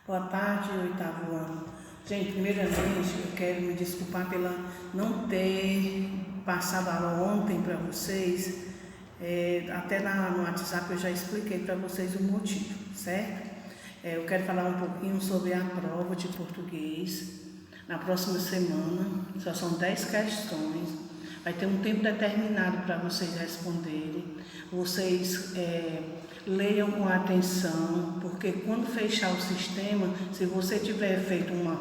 Boa tarde, oitavo ano. Gente, primeiramente eu quero me desculpar pela não ter passado a aula ontem para vocês. Até no WhatsApp eu já expliquei para vocês o motivo, certo? Eu quero falar um pouquinho sobre a prova de português. Na próxima semana, só são 10 questões. Vai ter um tempo determinado para vocês responderem. Vocês leiam com atenção, porque quando fechar o sistema, se você tiver feito uma,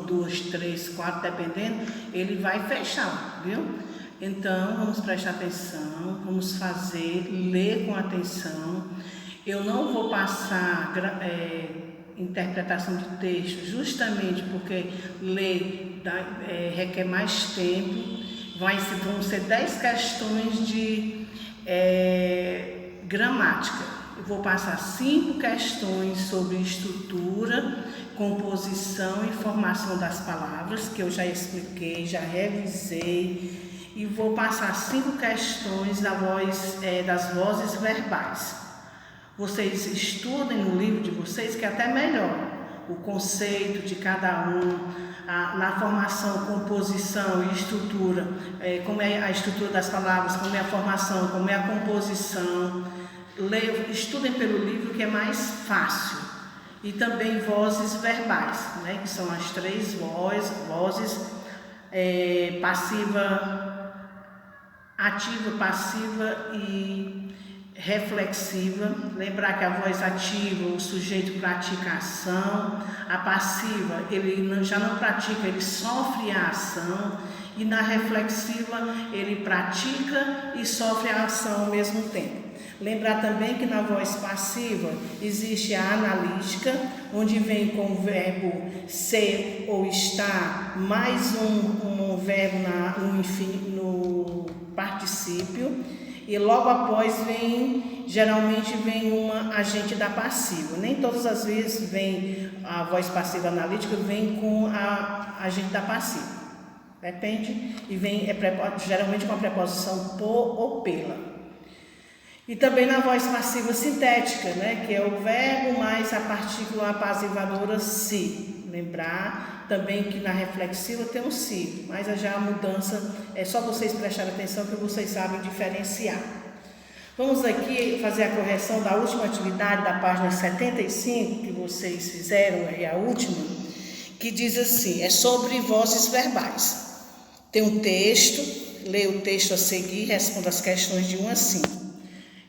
duas, três, quatro, dependendo, ele vai fechar, viu? Então, vamos prestar atenção, vamos fazer, ler com atenção. Eu não vou passar interpretação de texto, justamente porque ler requer mais tempo. Vão ser 10 questões de gramática. Eu vou passar 5 questões sobre estrutura, composição e formação das palavras, que eu já expliquei, já revisei. E vou passar 5 questões das vozes verbais. Vocês estudem no livro de vocês, que é até melhor, o conceito de cada um, na formação, composição e estrutura, como é a estrutura das palavras, como é a formação, como é a composição. Estudem pelo livro, que é mais fácil. E também vozes verbais, né, que são as 3 vozes, passiva, ativa, passiva e reflexiva. Lembrar que a voz ativa, o sujeito pratica a ação, a passiva, ele já não pratica, ele sofre a ação, e na reflexiva, ele pratica e sofre a ação ao mesmo tempo. Lembrar também que na voz passiva existe a analítica, onde vem com o verbo ser ou estar, mais um verbo no particípio, e logo após geralmente vem uma agente da passiva. Nem todas as vezes vem a voz passiva analítica, vem com a agente da passiva. Depende, e vem geralmente com a preposição por ou pela. E também na voz passiva sintética, né, que é o verbo mais a partícula apaziguadora se. Lembrar também que na reflexiva tem um se, mas já a mudança é só vocês prestarem atenção que vocês sabem diferenciar. Vamos aqui fazer a correção da última atividade da página 75, que vocês fizeram, a última, que diz assim, é sobre vozes verbais. Tem um texto, leia o texto a seguir, responda as questões de 1 a 5.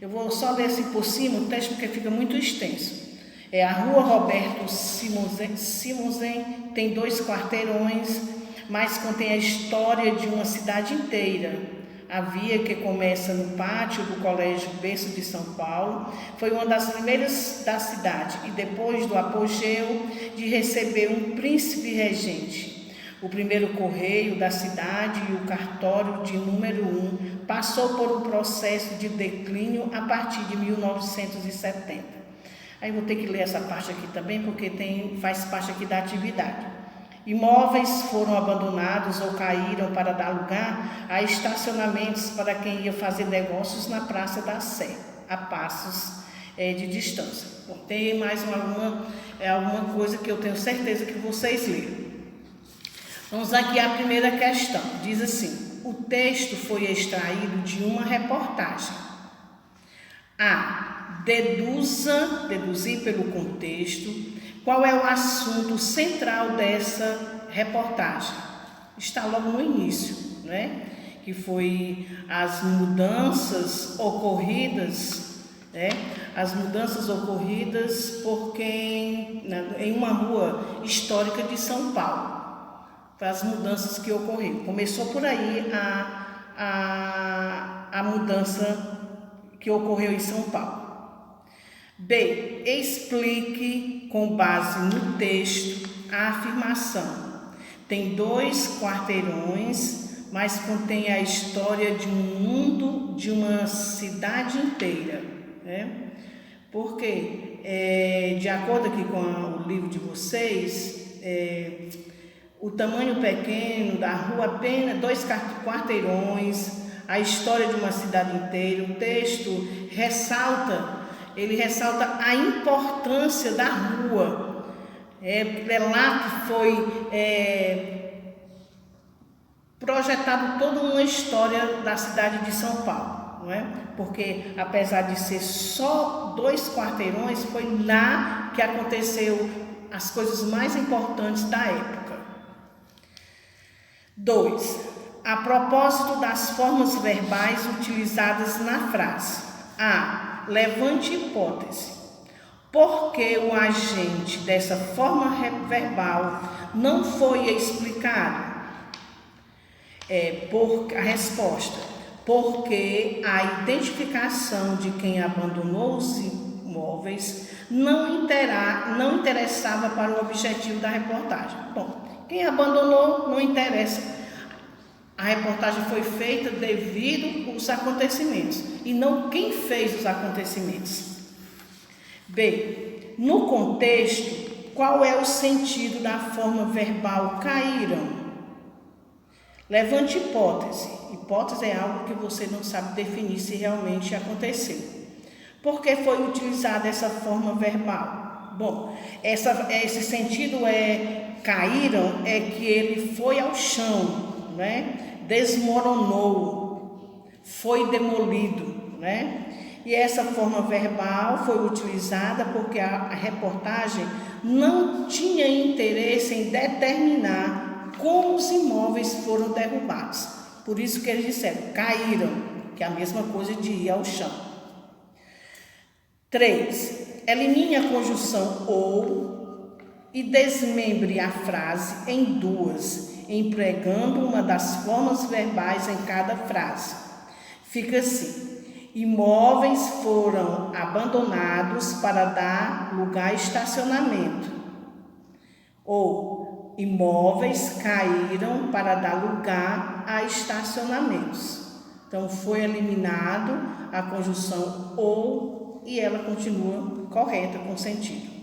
Eu vou só ler assim por cima o texto porque fica muito extenso. A Rua Roberto Simonsen tem 2 quarteirões, mas contém a história de uma cidade inteira. A via que começa no pátio do Colégio Berço de São Paulo foi uma das primeiras da cidade e depois do apogeu de receber um príncipe regente. O primeiro correio da cidade e o cartório de número 1 passou por um processo de declínio a partir de 1970. Aí vou ter que ler essa parte aqui também, porque faz parte aqui da atividade. Imóveis foram abandonados ou caíram para dar lugar a estacionamentos para quem ia fazer negócios na Praça da Sé, a passos de distância. Bom, tem mais alguma coisa que eu tenho certeza que vocês leram. Vamos aqui à primeira questão. Diz assim, o texto foi extraído de uma reportagem. Deduzir pelo contexto, qual é o assunto central dessa reportagem. Está logo no início, né? Que foi as mudanças ocorridas, né? As mudanças ocorridas em uma rua histórica de São Paulo. As mudanças que ocorreram. Começou por aí a mudança que ocorreu em São Paulo. B. Explique com base no texto a afirmação. Tem 2 quarteirões, mas contém a história de um mundo, de uma cidade inteira, né? Porque, de acordo aqui com o livro de vocês, o tamanho pequeno da rua, apenas 2 quarteirões, a história de uma cidade inteira. O texto ressalta a importância da rua, lá que foi projetado toda uma história da cidade de São Paulo, não é? Porque apesar de ser só 2 quarteirões, foi lá que aconteceu as coisas mais importantes da época. 2. A propósito das formas verbais utilizadas na frase. A. Levante hipótese. Por que o agente dessa forma verbal não foi explicado? A resposta. Porque a identificação de quem abandonou os imóveis não interessava para o objetivo da reportagem. Bom, quem abandonou não interessa. A reportagem foi feita devido aos acontecimentos e não quem fez os acontecimentos. B. No contexto, qual é o sentido da forma verbal caíram? Levante hipótese. Hipótese é algo que você não sabe definir se realmente aconteceu. Por que foi utilizada essa forma verbal? Bom, esse sentido caíram é que ele foi ao chão, né? Desmoronou, foi demolido, né? E essa forma verbal foi utilizada porque a reportagem não tinha interesse em determinar como os imóveis foram derrubados. Por isso que eles disseram, caíram, que é a mesma coisa de ir ao chão. 3. Elimine a conjunção ou e desmembre a frase em 2, empregando uma das formas verbais em cada frase. Fica assim: imóveis foram abandonados para dar lugar a estacionamento. Ou imóveis caíram para dar lugar a estacionamentos. Então foi eliminado a conjunção ou e ela continua correta com sentido.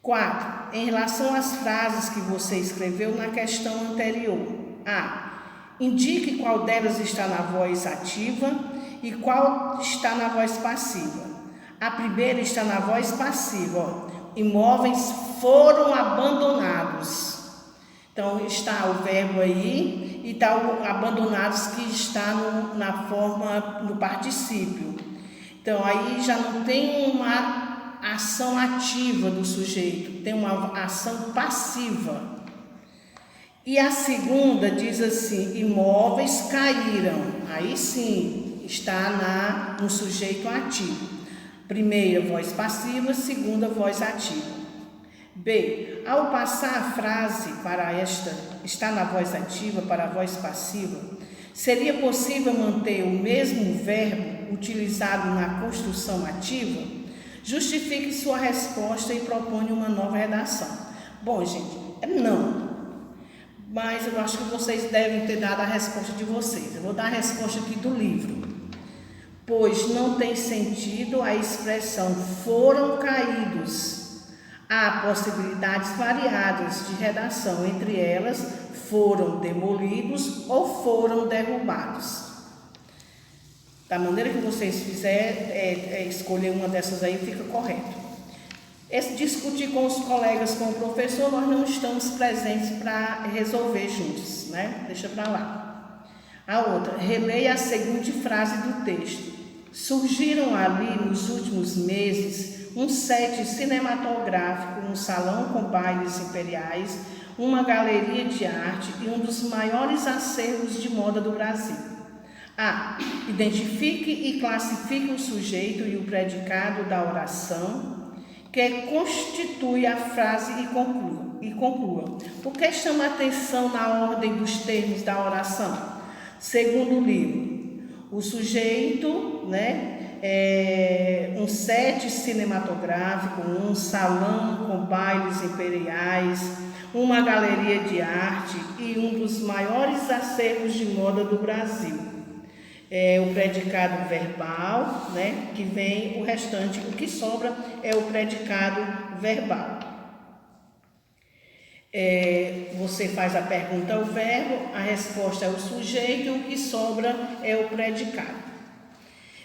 4. Em relação às frases que você escreveu na questão anterior. A. Indique qual delas está na voz ativa e qual está na voz passiva. A primeira está na voz passiva. Imóveis foram abandonados. Então está o verbo aí e está o abandonados que está no particípio. Então aí já não tem uma ação ativa do sujeito, tem uma ação passiva. E a segunda diz assim: imóveis caíram. Aí sim está no sujeito ativo. Primeira voz passiva, segunda voz ativa. B. Ao passar a frase para esta está na voz ativa para a voz passiva, seria possível manter o mesmo verbo utilizado na construção ativa? Justifique sua resposta e proponha uma nova redação. Bom, gente, não. Mas eu acho que vocês devem ter dado a resposta de vocês. Eu vou dar a resposta aqui do livro. Pois não tem sentido a expressão foram caídos. Há possibilidades variadas de redação, entre elas foram demolidos ou foram derrubados. Da maneira que vocês fizerem, escolher uma dessas aí fica correto. Discutir com os colegas, com o professor, nós não estamos presentes para resolver juntos, né? Deixa para lá. A outra, releia a seguinte frase do texto. Surgiram ali nos últimos meses um set cinematográfico, um salão com bailes imperiais, uma galeria de arte e um dos maiores acervos de moda do Brasil. A. Identifique e classifique o sujeito e o predicado da oração, que constitui a frase e conclua. O que chama a atenção na ordem dos termos da oração? Segundo o livro, o sujeito, um set cinematográfico, um salão com bailes imperiais, uma galeria de arte e um dos maiores acervos de moda do Brasil. O predicado verbal, que vem o restante, o que sobra é o predicado verbal. Você faz a pergunta ao verbo, a resposta é o sujeito, o que sobra é o predicado.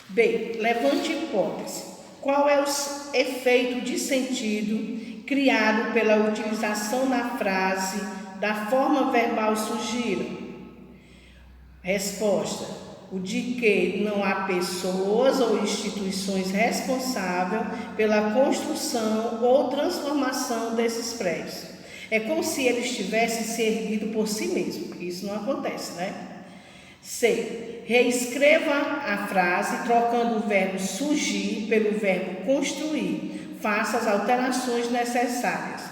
B. Levante hipótese. Qual é o efeito de sentido criado pela utilização na frase da forma verbal sugira? Resposta: o de que não há pessoas ou instituições responsáveis pela construção ou transformação desses prédios. É como se eles tivessem se erguido por si mesmos. Isso não acontece, né? C. Reescreva a frase trocando o verbo surgir pelo verbo construir. Faça as alterações necessárias,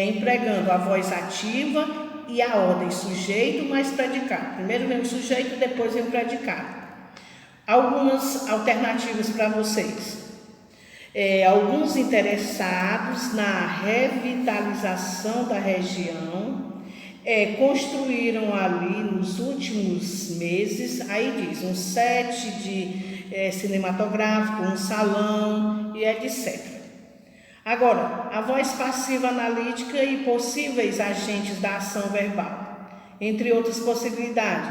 empregando a voz ativa e a ordem sujeito mais predicado. Primeiro vem o sujeito, depois vem o predicado. Algumas alternativas para vocês. Alguns interessados na revitalização da região construíram ali nos últimos meses, aí diz, um set de cinematográfico, um salão e etc. Agora, a voz passiva analítica e possíveis agentes da ação verbal. Entre outras possibilidades,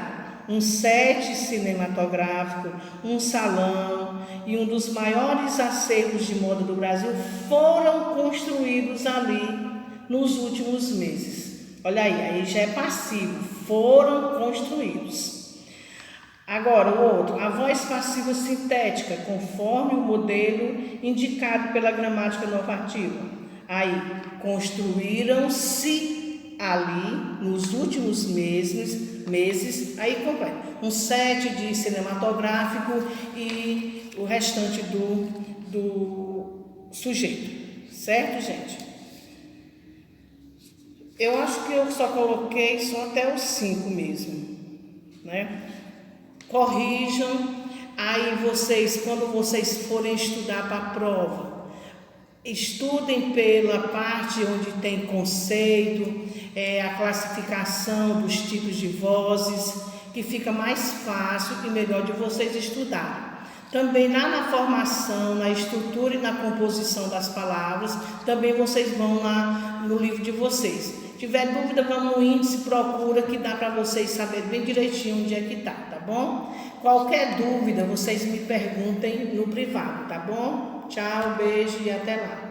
um set cinematográfico, um salão e um dos maiores acervos de moda do Brasil foram construídos ali nos últimos meses. Olha aí já é passivo, foram construídos. Agora, o outro, a voz passiva sintética, conforme o modelo indicado pela gramática normativa. Aí, construíram-se ali, nos últimos meses, aí completa. Um set de cinematográfico e o restante do sujeito. Certo, gente? Eu acho que eu só coloquei só até os 5 mesmo, né? Corrijam, aí vocês, quando vocês forem estudar para a prova, estudem pela parte onde tem conceito, a classificação dos tipos de vozes, que fica mais fácil e melhor de vocês estudarem. Também lá na formação, na estrutura e na composição das palavras, também vocês vão lá no livro de vocês. Se tiver dúvida, vamos no índice, procura, que dá para vocês saberem bem direitinho onde é que tá bom? Qualquer dúvida, vocês me perguntem no privado, tá bom? Tchau, beijo e até lá.